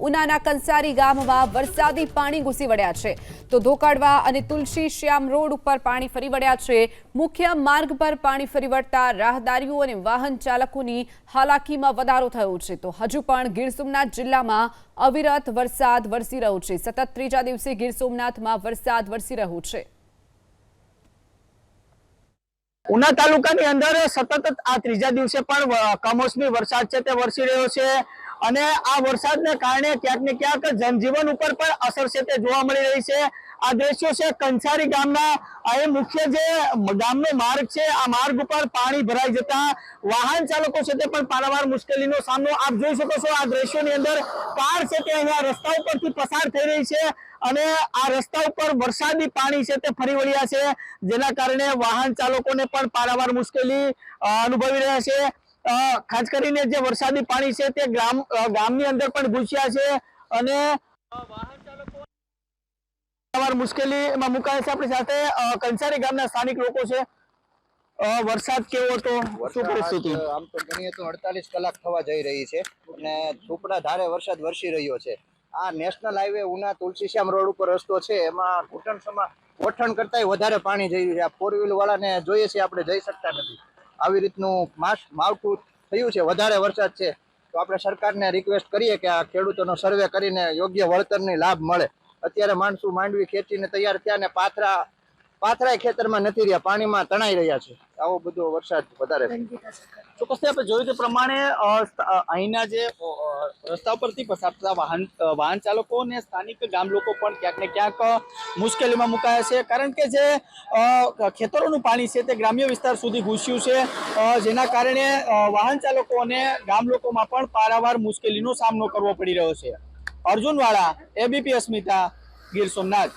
ઉનાના કંસારી ગામમાં વરસાદી પાણી ઘૂસી વળ્યા છે તો ધોકાડવા અને તુલસી શ્યામ રોડ ઉપર પાણી ફરી વળ્યા છે। મુખ્ય માર્ગ પર પાણી ફરી વળતા રાહદારીઓ અને વાહન ચાલકોની હાલાકીમાં વધારો થયો છે। તો હજુ પણ ગીર સોમનાથ જિલ્લામાં અવિરત વરસાદ વરસી રહ્યો છે। સતત ત્રીજા દિવસે ગીર સોમનાથમાં વરસાદ વરસી રહ્યો છે। ઉના તાલુકાની અંદર સતત આ ત્રીજા દિવસે પણ કમોસમી વરસાદ છે તે વરસી રહ્યો છે અને આ વરસાદને કારણે ક્યાંક ને ક્યાંક જનજીવન ઉપર પણ અસર છે તે જોવા મળી રહી છે। આ દ્રશ્યો છે કંસારી ગામના। એ મુખ્ય જે ગામનો માર્ગ છે આ માર્ગ ઉપર પાણી ભરાઈ જતા વાહન ચાલકો છે તે પણ પારાવાર મુશ્કેલીનો સામનો આપ જોઈ શકો છો। આ દ્રશ્યોની અંદર કાર છે તે અહીંયા રસ્તા ઉપરથી પસાર થઈ રહી છે અને આ રસ્તા ઉપર વરસાદી પાણી છે તે ફરી વળ્યા છે જેના કારણે વાહન ચાલકોને પણ પારાવાર મુશ્કેલી અનુભવી રહ્યા છે। ખાસ કરીને જે વરસાદી પાણી છે તે ગામની અંદર પણ ઘૂસ્યા છે અને વાહન ચાલકો પારાવાર મુશ્કેલીમાં મુકાયા છે। આપણી સાથે કંસારી ગામના સ્થાનિક લોકો છે। વરસાદ કેવો હતો, શું પરિસ્થિતિ? આમ તો ગણીએ તો 48 કલાક થવા જઈ રહી છે અને સુપડા ધારે વરસાદ વરસી રહ્યો છે। આ national highway Una Tulsishyam road ઉપર રસ્તો છે એમાં ગોઠણ કરતા વધારે પાણી જઈ રહ્યું છે। આ ફોર વ્હીલ વાળાને જોઈએ છે આપણે જઈ શકતા નથી। આવી રીતનું માવઠું થયું છે, વધારે વરસાદ છે તો આપણે સરકારને રિક્વેસ્ટ કરીએ કે આ ખેડૂતોનો સર્વે કરીને યોગ્ય વળતરની લાભ મળે। અત્યારે માણસો માંડવી ખેંચીને તૈયાર થયા ને પાથરાય ખેતરમાં નથી રહ્યા, પાણીમાં તણાઈ રહ્યા છે। આવો બધો વરસાદ વધારે ચોક્કસ આપણે જોયું તે પ્રમાણે અહીંના જે રસ્તા પરથી પસાર થતા વાહન ચાલકો અને સ્થાનિક ગામ લોકો પણ ક્યાંક ને ક્યાંક મુશ્કેલીમાં મુકાયા છે કારણ કે જે ખેતરોનું પાણી છે તે ગ્રામ્ય વિસ્તાર સુધી ઘૂસ્યું છે જેના કારણે વાહન ચાલકો અને ગામ લોકોમાં પણ પારાવાર મુશ્કેલીનો સામનો કરવો પડી રહ્યો છે। અર્જુન વાળા, એબીપી અસ્મિતા, ગીર સોમનાથ।